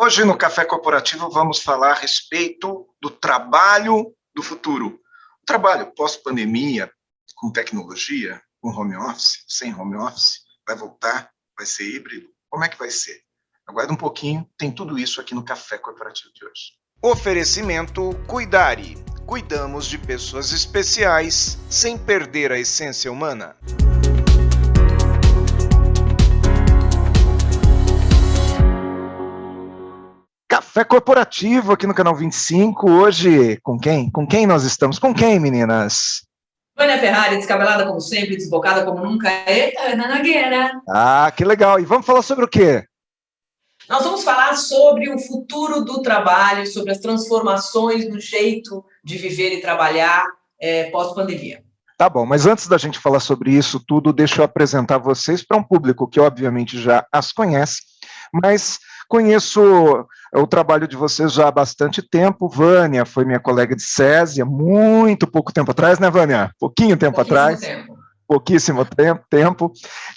Hoje no Café Corporativo vamos falar a respeito do trabalho do futuro. O trabalho pós-pandemia, com tecnologia, com home office, sem home office, vai voltar, vai ser híbrido? Como é que vai ser? Aguarda um pouquinho, tem tudo isso aqui no Café Corporativo de hoje. Oferecimento Cuidare. Cuidamos de pessoas especiais sem perder a essência humana. Café Corporativo aqui no canal 25, hoje com quem? Com quem nós estamos? Com quem, meninas? Vânia Ferrari, descabelada como sempre, desbocada como nunca, e Ana Nogueira. Ah, que legal. E vamos falar sobre o quê? Nós vamos falar sobre o futuro do trabalho, sobre as transformações no jeito de viver e trabalhar pós-pandemia. Tá bom, mas antes da gente falar sobre isso tudo, deixa eu apresentar vocês para um público que obviamente já as conhece, mas conheço o trabalho de vocês já há bastante tempo. Vânia foi minha colega de SESI há muito pouco tempo atrás, né, Vânia? Pouquinho tempo atrás. Pouquíssimo tempo.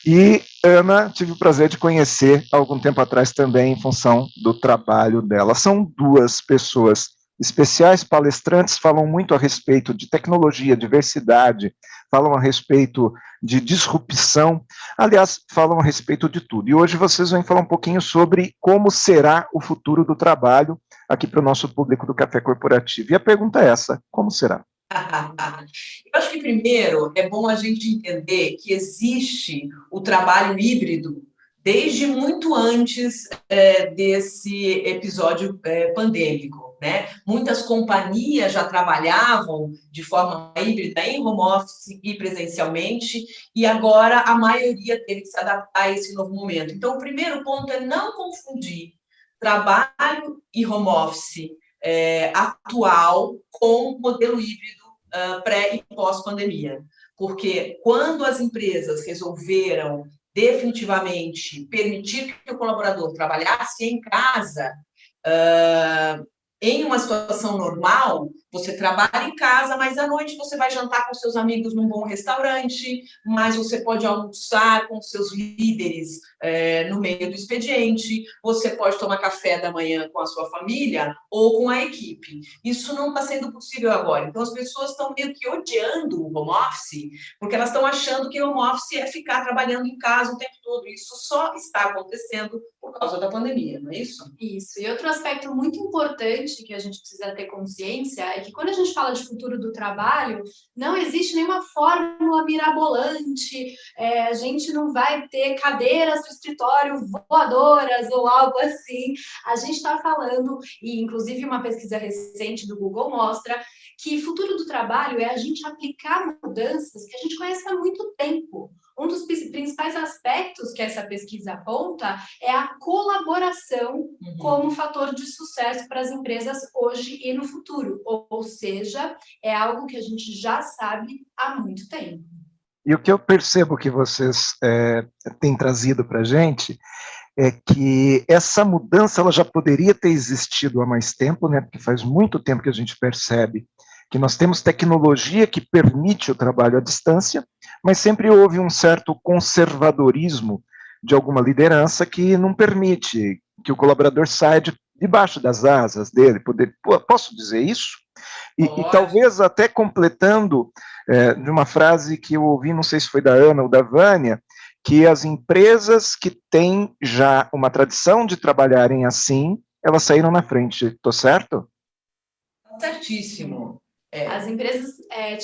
E Ana, tive o prazer de conhecer há algum tempo atrás também, em função do trabalho dela. São duas pessoas especiais, palestrantes, falam muito a respeito de tecnologia, diversidade, falam a respeito de disrupção, aliás, falam a respeito de tudo. E hoje vocês vão falar um pouquinho sobre como será o futuro do trabalho aqui para o nosso público do Café Corporativo. E a pergunta é essa: como será? Eu acho que primeiro é bom a gente entender que existe o trabalho híbrido desde muito antes desse episódio pandêmico, né? Muitas companhias já trabalhavam de forma híbrida em home office e presencialmente, e agora a maioria teve que se adaptar a esse novo momento. Então, o primeiro ponto é não confundir trabalho e home office atual com modelo híbrido pré e pós-pandemia. Porque quando as empresas resolveram definitivamente permitir que o colaborador trabalhasse em casa, em uma situação normal, você trabalha em casa, mas à noite você vai jantar com seus amigos num bom restaurante, mas você pode almoçar com seus líderes no meio do expediente, você pode tomar café da manhã com a sua família ou com a equipe. Isso não está sendo possível agora. Então, as pessoas estão meio que odiando o home office, porque elas estão achando que o home office é ficar trabalhando em casa o tempo todo. Isso só está acontecendo por causa da pandemia, não é isso? Isso. E outro aspecto muito importante que a gente precisa ter consciência é que quando a gente fala de futuro do trabalho, não existe nenhuma fórmula mirabolante, a gente não vai ter cadeiras do escritório voadoras ou algo assim. A gente está falando, e inclusive uma pesquisa recente do Google mostra, que futuro do trabalho é a gente aplicar mudanças que a gente conhece há muito tempo. Um dos principais aspectos que essa pesquisa aponta é a colaboração como fator de sucesso para as empresas hoje e no futuro. Ou seja, é algo que a gente já sabe há muito tempo. E o que eu percebo que vocês têm trazido para a gente é que essa mudança ela já poderia ter existido há mais tempo, né? Porque faz muito tempo que a gente percebe que nós temos tecnologia que permite o trabalho à distância, mas sempre houve um certo conservadorismo de alguma liderança que não permite que o colaborador saia debaixo das asas dele. Posso dizer isso? E talvez até completando de uma frase que eu ouvi, não sei se foi da Ana ou da Vânia, que as empresas que têm já uma tradição de trabalharem assim, elas saíram na frente. Estou certo? Certíssimo. As empresas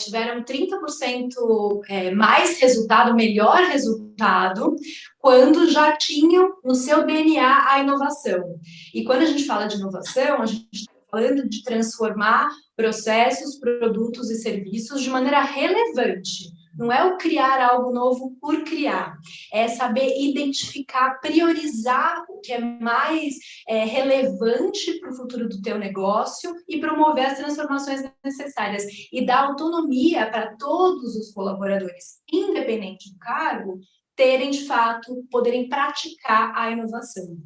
tiveram 30% mais resultado, melhor resultado, quando já tinham no seu DNA a inovação. E quando a gente fala de inovação, a gente está falando de transformar processos, produtos e serviços de maneira relevante. Não é o criar algo novo por criar, é saber identificar, priorizar o que é mais relevante para o futuro do teu negócio e promover as transformações necessárias e dar autonomia para todos os colaboradores, independente do cargo, terem de fato, poderem praticar a inovação.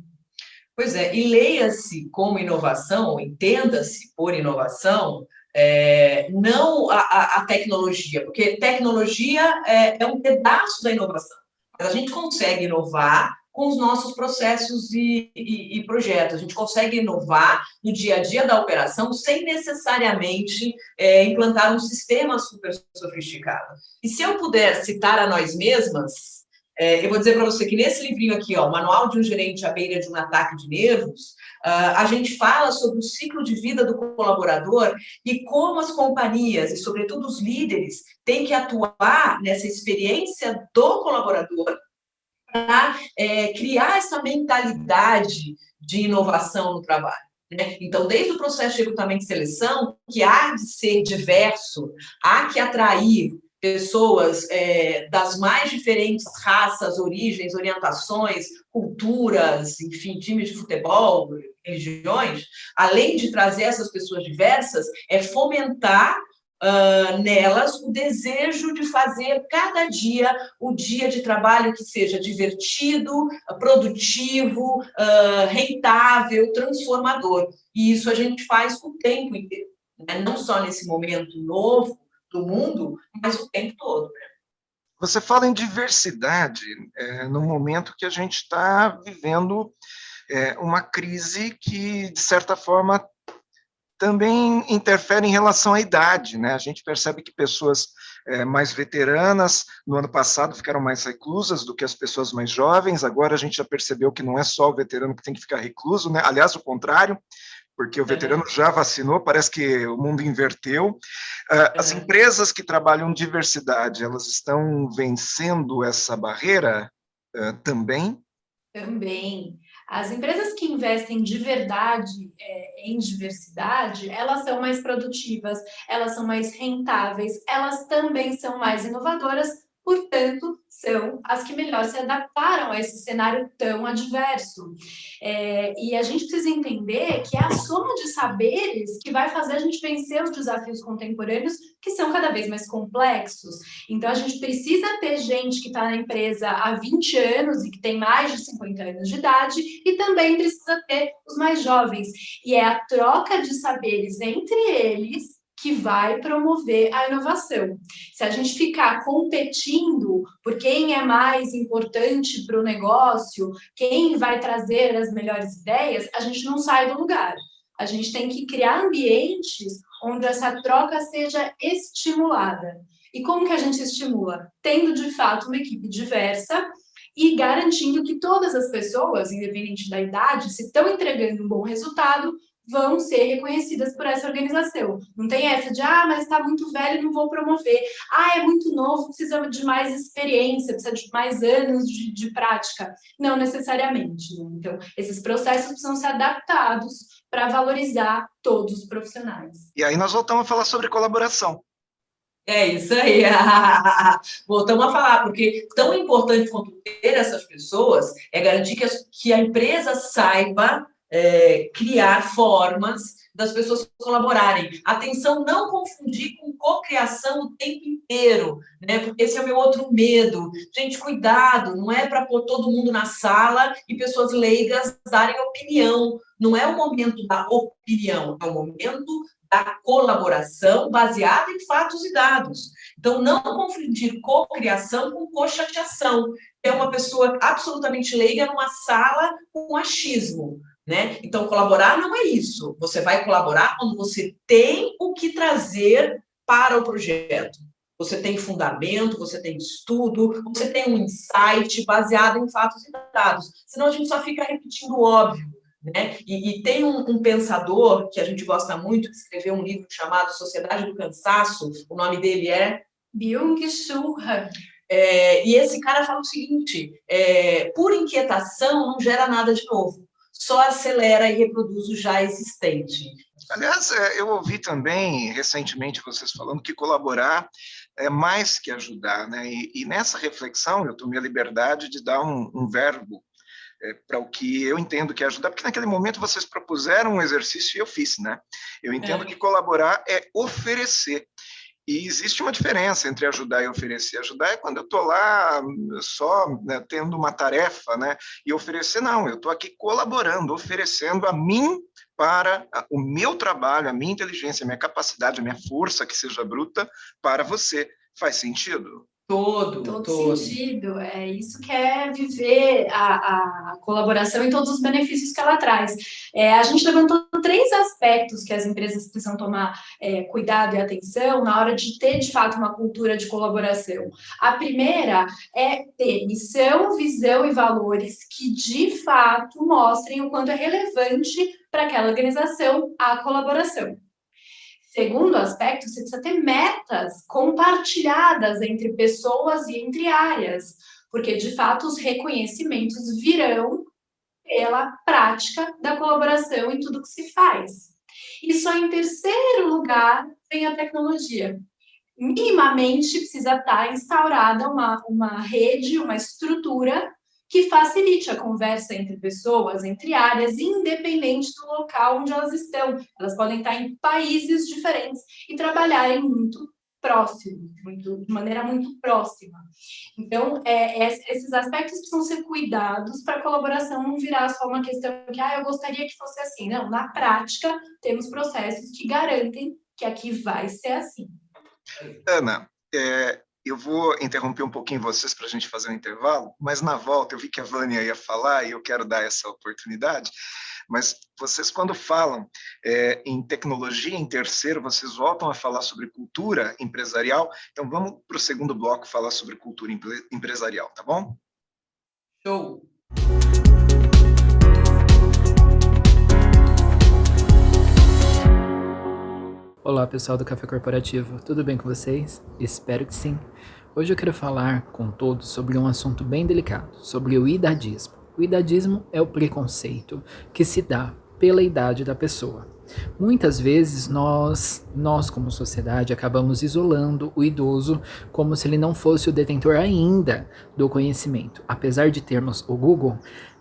Pois é, e leia-se como inovação, entenda-se por inovação, não a tecnologia, porque tecnologia é um pedaço da inovação. Mas a gente consegue inovar com os nossos processos e projetos. A gente consegue inovar no dia a dia da operação sem necessariamente implantar um sistema super sofisticado. E se eu puder citar a nós mesmas, eu vou dizer para você que nesse livrinho aqui, ó, Manual de um Gerente à Beira de um Ataque de Nervos, a gente fala sobre o ciclo de vida do colaborador e como as companhias, e sobretudo os líderes, têm que atuar nessa experiência do colaborador para criar essa mentalidade de inovação no trabalho. Né? Então, desde o processo de recrutamento e seleção, que há de ser diverso, há que atrair pessoas das mais diferentes raças, origens, orientações, culturas, enfim, times de futebol, religiões, além de trazer essas pessoas diversas, é fomentar nelas o desejo de fazer cada dia o dia de trabalho que seja divertido, produtivo, rentável, transformador. E isso a gente faz o tempo inteiro, né? Não só nesse momento novo do mundo, mas o tempo todo. Você fala em diversidade no momento que a gente está vivendo uma crise que, de certa forma, também interfere em relação à idade, né? A gente percebe que pessoas mais veteranas, no ano passado, ficaram mais reclusas do que as pessoas mais jovens. Agora a gente já percebeu que não é só o veterano que tem que ficar recluso, né? Aliás, o contrário, porque o veterano já vacinou, parece que o mundo inverteu. As empresas que trabalham diversidade, elas estão vencendo essa barreira também? Também. As empresas que investem de verdade em diversidade, elas são mais produtivas, elas são mais rentáveis, elas também são mais inovadoras, portanto, são as que melhor se adaptaram a esse cenário tão adverso. E a gente precisa entender que é a soma de saberes que vai fazer a gente vencer os desafios contemporâneos, que são cada vez mais complexos. Então, a gente precisa ter gente que está na empresa há 20 anos e que tem mais de 50 anos de idade, e também precisa ter os mais jovens. E é a troca de saberes entre eles que vai promover a inovação. Se a gente ficar competindo por quem é mais importante para o negócio, quem vai trazer as melhores ideias, a gente não sai do lugar. A gente tem que criar ambientes onde essa troca seja estimulada. E como que a gente estimula? Tendo, de fato, uma equipe diversa e garantindo que todas as pessoas, independente da idade, se estão entregando um bom resultado, vão ser reconhecidas por essa organização. Não tem essa de, mas está muito velho, não vou promover. É muito novo, precisa de mais experiência, precisa de mais anos de prática. Não necessariamente. Né? Então, esses processos precisam ser adaptados para valorizar todos os profissionais. E aí nós voltamos a falar sobre colaboração. É isso aí. Voltamos a falar, porque tão importante quanto ter essas pessoas é garantir que a empresa saiba criar formas das pessoas colaborarem. Atenção, não confundir com cocriação o tempo inteiro, né? Porque esse é o meu outro medo. Gente, cuidado, não é para pôr todo mundo na sala e pessoas leigas darem opinião. Não é o momento da opinião, é o momento da colaboração baseada em fatos e dados. Então, não confundir cocriação com cochateação, que é uma pessoa absolutamente leiga numa sala com achismo. Né? Então, colaborar não é isso. Você vai colaborar quando você tem o que trazer para o projeto. Você tem fundamento, você tem estudo, você tem um insight baseado em fatos e dados. Senão a gente só fica repetindo o óbvio. Né? E tem um pensador que a gente gosta muito, que escreveu um livro chamado Sociedade do Cansaço, o nome dele é Byung-Chul Han. E esse cara fala o seguinte, por inquietação não gera nada de novo. Só acelera e reproduz o já existente. Aliás, eu ouvi também, recentemente, vocês falando que colaborar é mais que ajudar, né? E nessa reflexão, eu tomei a liberdade de dar um verbo para o que eu entendo que é ajudar, porque naquele momento vocês propuseram um exercício e eu fiz, né? Eu entendo que colaborar é oferecer. E existe uma diferença entre ajudar e oferecer. Ajudar é quando eu estou lá só, né, tendo uma tarefa, né? E oferecer, não, eu estou aqui colaborando, oferecendo a mim para o meu trabalho, a minha inteligência, a minha capacidade, a minha força, que seja bruta, para você. Faz sentido? Todo sentido. É isso que é viver a colaboração e todos os benefícios que ela traz. A gente levantou 3 aspectos que as empresas precisam tomar cuidado e atenção na hora de ter, de fato, uma cultura de colaboração. A primeira é ter missão, visão e valores que, de fato, mostrem o quanto é relevante para aquela organização a colaboração. Segundo aspecto, você precisa ter metas compartilhadas entre pessoas e entre áreas, porque, de fato, os reconhecimentos virão pela prática da colaboração em tudo que se faz. E só em terceiro lugar vem a tecnologia. Minimamente precisa estar instaurada uma rede, uma estrutura que facilite a conversa entre pessoas, entre áreas, independente do local onde elas estão. Elas podem estar em países diferentes e trabalharem muito próximo, de maneira muito próxima. Então, esses aspectos precisam ser cuidados para a colaboração não virar só uma questão que, eu gostaria que fosse assim. Não, na prática, temos processos que garantem que aqui vai ser assim. Ana, eu vou interromper um pouquinho vocês para a gente fazer um intervalo, mas na volta eu vi que a Vânia ia falar e eu quero dar essa oportunidade, mas vocês quando falam em tecnologia em terceiro, vocês voltam a falar sobre cultura empresarial, então vamos para o segundo bloco falar sobre cultura empresarial, tá bom? Show! Olá pessoal do Café Corporativo, tudo bem com vocês? Espero que sim. Hoje eu quero falar com todos sobre um assunto bem delicado, sobre o idadismo. O idadismo é o preconceito que se dá pela idade da pessoa. Muitas vezes nós como sociedade acabamos isolando o idoso como se ele não fosse o detentor ainda do conhecimento. Apesar de termos o Google,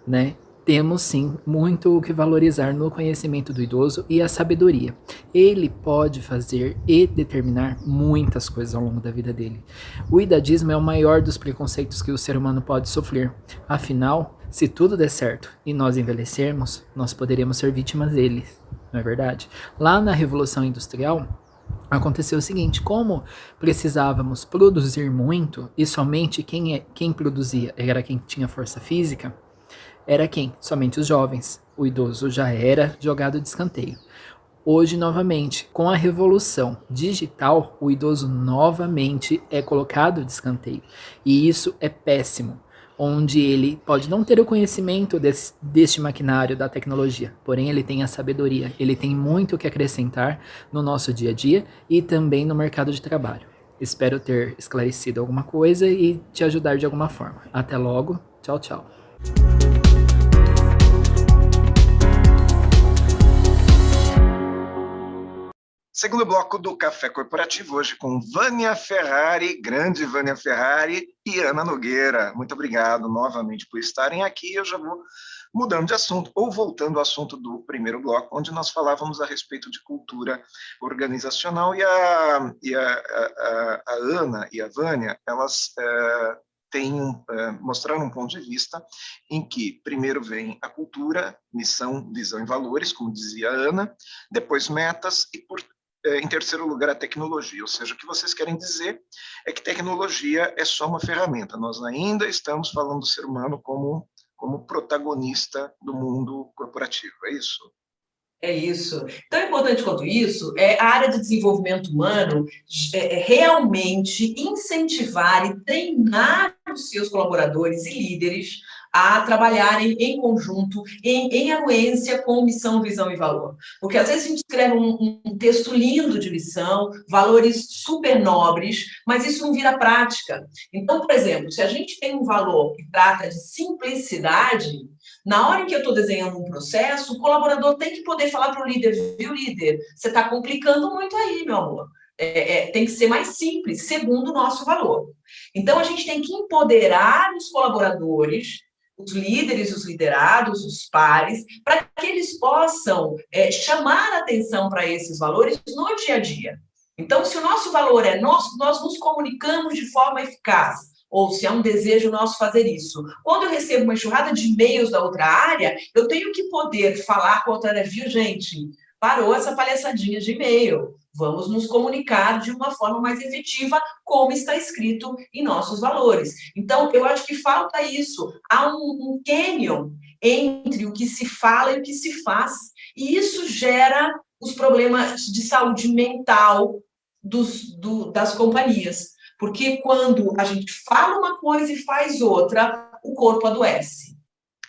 né? Temos sim muito o que valorizar no conhecimento do idoso e a sabedoria. Ele pode fazer e determinar muitas coisas ao longo da vida dele. O idadismo é o maior dos preconceitos que o ser humano pode sofrer. Afinal, se tudo der certo e nós envelhecermos, nós poderemos ser vítimas dele, não é verdade? Lá na Revolução Industrial, aconteceu o seguinte: como precisávamos produzir muito e somente quem produzia era quem tinha força física, era quem? Somente os jovens. O idoso já era jogado de escanteio. Hoje, novamente, com a revolução digital, o idoso novamente é colocado de escanteio. E isso é péssimo, onde ele pode não ter o conhecimento deste maquinário da tecnologia, porém ele tem a sabedoria, ele tem muito o que acrescentar no nosso dia a dia e também no mercado de trabalho. Espero ter esclarecido alguma coisa e te ajudar de alguma forma. Até logo. Tchau, tchau. Segundo bloco do Café Corporativo, hoje com Vânia Ferrari, grande Vânia Ferrari e Ana Nogueira. Muito obrigado novamente por estarem aqui. Eu já vou mudando de assunto, ou voltando ao assunto do primeiro bloco, onde nós falávamos a respeito de cultura organizacional, e a Ana e a Vânia, elas mostraram um ponto de vista em que primeiro vem a cultura, missão, visão e valores, como dizia a Ana, depois metas e, em terceiro lugar, a tecnologia. Ou seja, o que vocês querem dizer é que tecnologia é só uma ferramenta. Nós ainda estamos falando do ser humano como protagonista do mundo corporativo. É isso? É isso. Tão importante quanto isso é a área de desenvolvimento humano realmente incentivar e treinar os seus colaboradores e líderes a trabalharem em conjunto, em anuência com missão, visão e valor. Porque às vezes a gente escreve um texto lindo de missão, valores super nobres, mas isso não vira prática. Então, por exemplo, se a gente tem um valor que trata de simplicidade, na hora em que eu estou desenhando um processo, o colaborador tem que poder falar para o líder: viu, líder, você está complicando muito aí, meu amor. Tem que ser mais simples, segundo o nosso valor. Então, a gente tem que empoderar os colaboradores, os líderes, os liderados, os pares, para que eles possam chamar a atenção para esses valores no dia a dia. Então, se o nosso valor é nós nos comunicamos de forma eficaz, ou se é um desejo nosso fazer isso. Quando eu recebo uma enxurrada de e-mails da outra área, eu tenho que poder falar com a outra área: viu, gente, parou essa palhaçadinha de e-mail. Vamos nos comunicar de uma forma mais efetiva, como está escrito em nossos valores. Então, eu acho que falta isso. Há um cânion entre o que se fala e o que se faz. E isso gera os problemas de saúde mental das companhias. Porque quando a gente fala uma coisa e faz outra, o corpo adoece.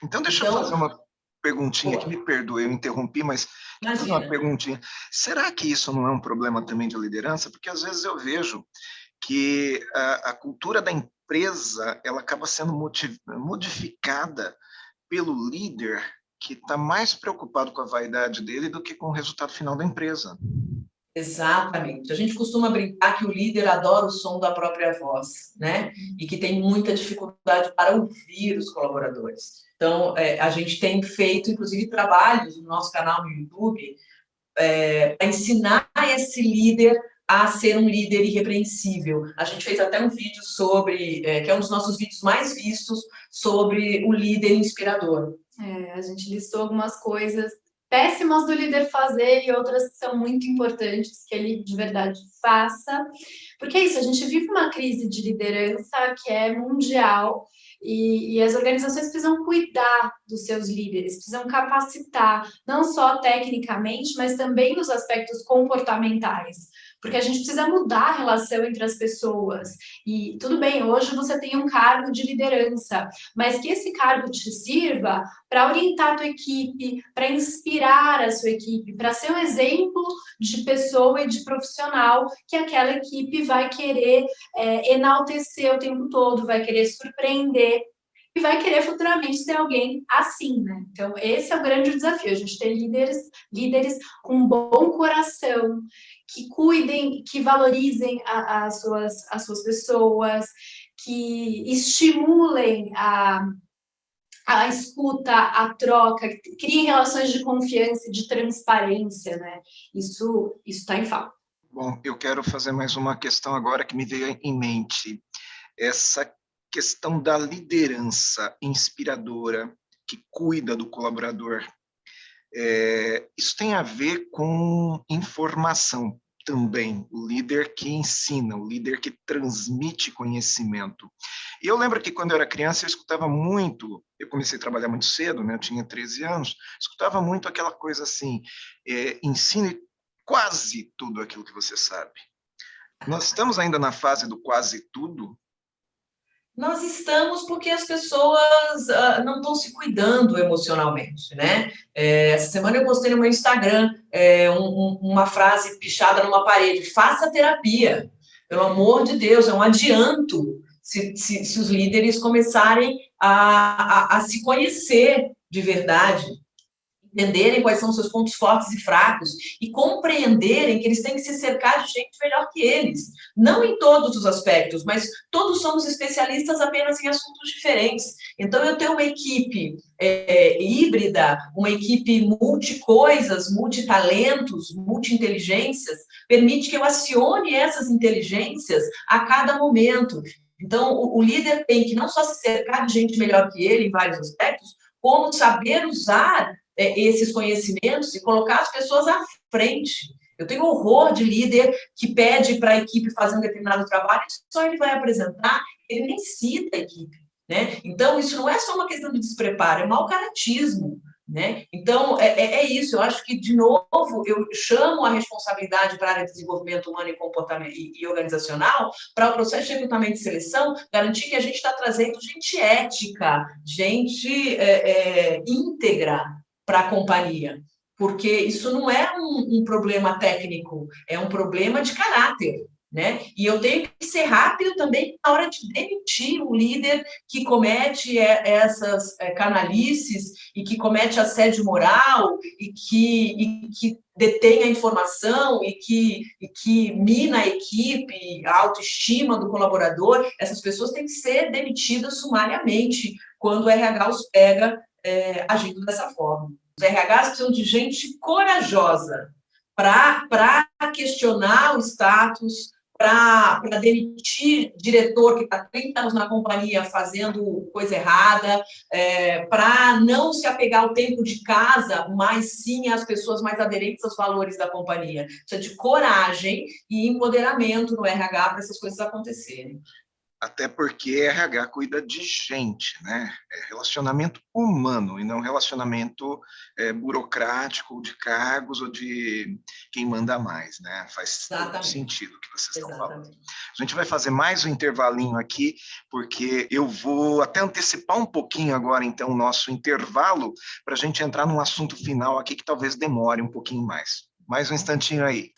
Então, deixa eu fazer uma perguntinha, que me perdoe, eu interrompi, mas fazer uma perguntinha. Será que isso não é um problema também de liderança? Porque às vezes eu vejo que a cultura da empresa ela acaba sendo modificada pelo líder que está mais preocupado com a vaidade dele do que com o resultado final da empresa. Exatamente. A gente costuma brincar que o líder adora o som da própria voz, né? E que tem muita dificuldade para ouvir os colaboradores. Então, a gente tem feito, inclusive, trabalhos no nosso canal no YouTube para ensinar esse líder a ser um líder irrepreensível. A gente fez até um vídeo sobre, que é um dos nossos vídeos mais vistos, sobre o líder inspirador. A gente listou algumas coisas péssimas do líder fazer e outras que são muito importantes que ele de verdade faça. Porque é isso, a gente vive uma crise de liderança que é mundial e as organizações precisam cuidar dos seus líderes, precisam capacitar, não só tecnicamente, mas também nos aspectos comportamentais. Porque a gente precisa mudar a relação entre as pessoas. E tudo bem, hoje você tem um cargo de liderança, mas que esse cargo te sirva para orientar a tua equipe, para inspirar a sua equipe, para ser um exemplo de pessoa e de profissional que aquela equipe vai querer enaltecer o tempo todo, vai querer surpreender e vai querer futuramente ser alguém assim, né? Então, esse é o grande desafio, a gente ter líderes com um bom coração, que cuidem, que valorizem as suas pessoas, que estimulem a escuta, a troca, criem relações de confiança e de transparência, né? Isso está em falta. Bom, eu quero fazer mais uma questão agora que me veio em mente. Essa questão da liderança inspiradora, que cuida do colaborador. Isso tem a ver com informação também, o líder que ensina, o líder que transmite conhecimento. E eu lembro que quando eu era criança eu escutava muito, eu comecei a trabalhar muito cedo, né, eu tinha 13 anos, escutava muito aquela coisa assim, ensine quase tudo aquilo que você sabe. Nós estamos ainda na fase do quase tudo. Nós estamos porque as pessoas não estão se cuidando emocionalmente, né? Essa semana eu postei no meu Instagram uma frase pichada numa parede: faça terapia, pelo amor de Deus, é um adianto se os líderes começarem a se conhecer de verdade, entenderem quais são os seus pontos fortes e fracos e compreenderem que eles têm que se cercar de gente melhor que eles. Não em todos os aspectos, mas todos somos especialistas apenas em assuntos diferentes. Então, eu tenho uma equipe híbrida, uma equipe multi-coisas, multitalentos, multi-inteligências, permite que eu acione essas inteligências a cada momento. Então, o líder tem que não só se cercar de gente melhor que ele em vários aspectos, como saber usar esses conhecimentos e colocar as pessoas à frente. Eu tenho horror de líder que pede para a equipe fazer um determinado trabalho e só ele vai apresentar, ele nem cita a equipe, né? Então, isso não é só uma questão de despreparo, é mau caratismo, né? Então, é isso. Eu acho que, de novo, eu chamo a responsabilidade para a área de desenvolvimento humano e comportamento e organizacional para o processo de recrutamento e seleção, garantir que a gente está trazendo gente ética, gente íntegra para a companhia, porque isso não é um problema técnico, é um problema de caráter, né? E eu tenho que ser rápido também na hora de demitir um líder que comete essas canalices e que comete assédio moral e que detém a informação e que mina a equipe, a autoestima do colaborador. Essas pessoas têm que ser demitidas sumariamente quando o RH os pega agindo dessa forma. Os RHs precisam de gente corajosa para questionar o status, para demitir diretor que está 30 anos na companhia fazendo coisa errada, para não se apegar ao tempo de casa, mas sim às pessoas mais aderentes aos valores da companhia. Precisa de coragem e empoderamento no RH para essas coisas acontecerem. Até porque RH cuida de gente, né? É relacionamento humano e não relacionamento burocrático, de cargos ou de quem manda mais, né? Faz todo sentido o que vocês estão falando. A gente vai fazer mais um intervalinho aqui, porque eu vou até antecipar um pouquinho agora, então, o nosso intervalo, para a gente entrar num assunto final aqui que talvez demore um pouquinho mais. Mais um instantinho aí.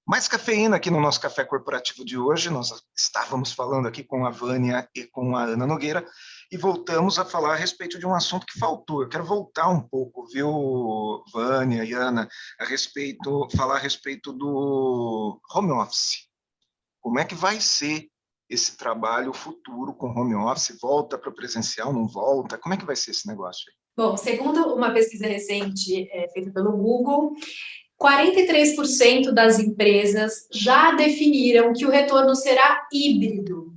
Mais cafeína aqui no nosso Café Corporativo de hoje. Nós estávamos falando aqui com a Vânia e com a Ana Nogueira e voltamos a falar a respeito de um assunto que faltou. Eu quero voltar um pouco, viu, Vânia e Ana, falar a respeito do home office. Como é que vai ser esse trabalho futuro com home office? Volta para o presencial, não volta? Como é que vai ser esse negócio aí? Bom, segundo uma pesquisa recente feita pelo Google, 43% das empresas já definiram que o retorno será híbrido.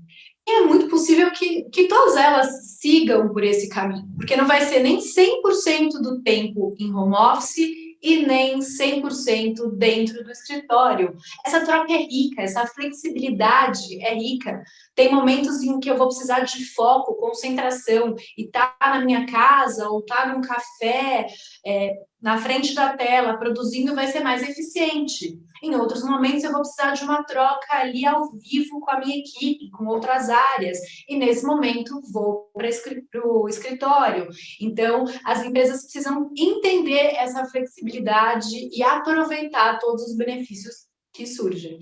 E é muito possível que todas elas sigam por esse caminho, porque não vai ser nem 100% do tempo em home office e nem 100% dentro do escritório. Essa troca é rica, essa flexibilidade é rica. Tem momentos em que eu vou precisar de foco, concentração, e tá na minha casa ou tá num café, na frente da tela, produzindo, vai ser mais eficiente. Em outros momentos, eu vou precisar de uma troca ali ao vivo com a minha equipe, com outras áreas, e nesse momento vou para o escritório. Então, as empresas precisam entender essa flexibilidade e aproveitar todos os benefícios que surgem.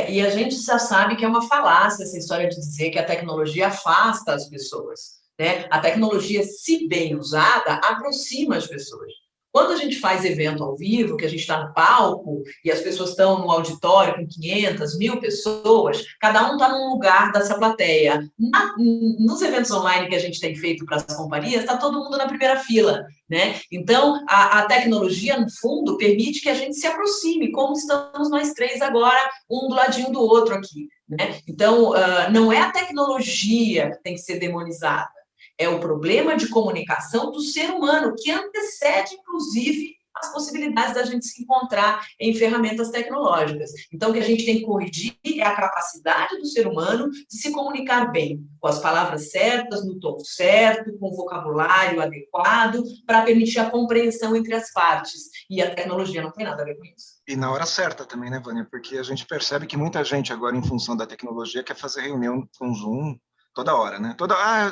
E a gente já sabe que é uma falácia essa história de dizer que a tecnologia afasta as pessoas, né? A tecnologia, se bem usada, aproxima as pessoas. Quando a gente faz evento ao vivo, que a gente está no palco e as pessoas estão no auditório com 500, 1.000 pessoas, cada um está num lugar dessa plateia. Nos eventos online que a gente tem feito para as companhias, está todo mundo na primeira fila, né? Então, a tecnologia, no fundo, permite que a gente se aproxime, como estamos nós três agora, um do ladinho do outro aqui, né? Então, não é a tecnologia que tem que ser demonizada. É o problema de comunicação do ser humano, que antecede, inclusive, as possibilidades da gente se encontrar em ferramentas tecnológicas. Então, o que a gente tem que corrigir é a capacidade do ser humano de se comunicar bem, com as palavras certas, no tom certo, com o vocabulário adequado, para permitir a compreensão entre as partes. E a tecnologia não tem nada a ver com isso. E na hora certa também, né, Vânia? Porque a gente percebe que muita gente agora, em função da tecnologia, quer fazer reunião com Zoom toda hora, né?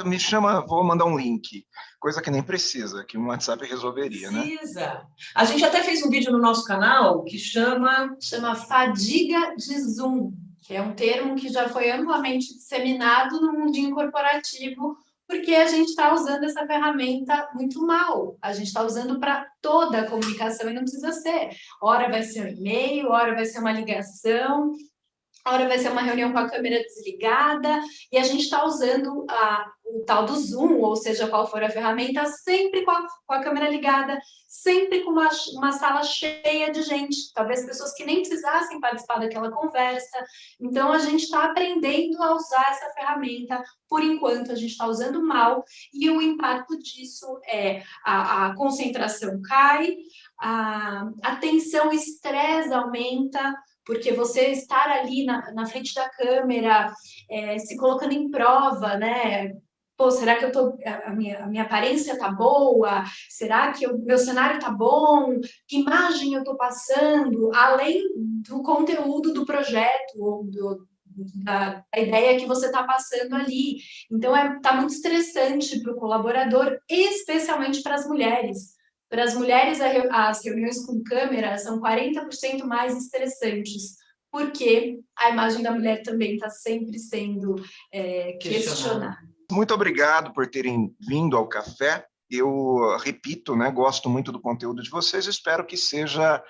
Me chama, vou mandar um link. Coisa que nem precisa, que o WhatsApp resolveria, né? Precisa. A gente até fez um vídeo no nosso canal que chama fadiga de Zoom, que é um termo que já foi amplamente disseminado no mundinho corporativo, porque a gente está usando essa ferramenta muito mal. A gente está usando para toda a comunicação e não precisa ser. Ora vai ser um e-mail, ora vai ser uma ligação, hora vai ser uma reunião com a câmera desligada, e a gente está usando o tal do Zoom, ou seja, qual for a ferramenta, sempre com a câmera ligada, sempre com uma sala cheia de gente, talvez pessoas que nem precisassem participar daquela conversa. Então, a gente está aprendendo a usar essa ferramenta, por enquanto a gente está usando mal, e o impacto disso é a concentração cai, a tensão, o estresse aumenta, porque você estar ali na frente da câmera, se colocando em prova, né? Pô, será que a minha aparência tá boa? Será que o meu cenário tá bom? Que imagem eu tô passando? Além do conteúdo do projeto, ou da ideia que você está passando ali. Então, tá muito estressante para o colaborador, especialmente para as mulheres. Para as mulheres, as reuniões com câmera são 40% mais estressantes, porque a imagem da mulher também está sempre sendo questionada. Muito obrigado por terem vindo ao café. Eu repito, né, gosto muito do conteúdo de vocês, espero que seja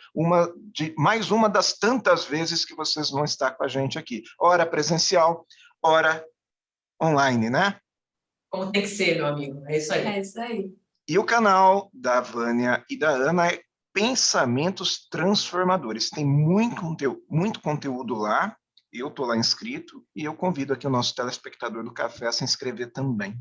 mais uma das tantas vezes que vocês vão estar com a gente aqui. Ora presencial, ora online, né? Como tem que ser, meu amigo. É isso aí. É isso aí. E o canal da Vânia e da Ana é Pensamentos Transformadores. Tem muito conteúdo lá, eu estou lá inscrito, e eu convido aqui o nosso telespectador do café a se inscrever também.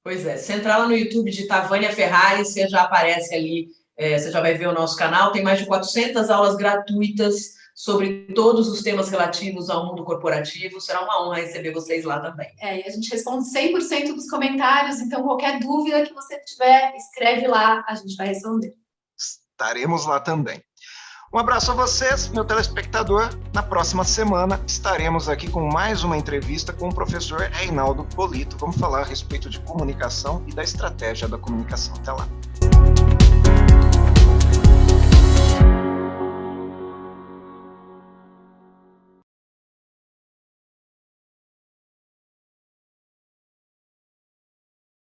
Pois é, se entrar lá no YouTube de Vânia Ferrari, você já aparece ali, você já vai ver o nosso canal, tem mais de 400 aulas gratuitas sobre todos os temas relativos ao mundo corporativo, será uma honra receber vocês lá também. E a gente responde 100% dos comentários, então qualquer dúvida que você tiver, escreve lá, a gente vai responder. Estaremos lá também. Um abraço a vocês, meu telespectador. Na próxima semana estaremos aqui com mais uma entrevista com o professor Reinaldo Polito. Vamos falar a respeito de comunicação e da estratégia da comunicação. Até lá.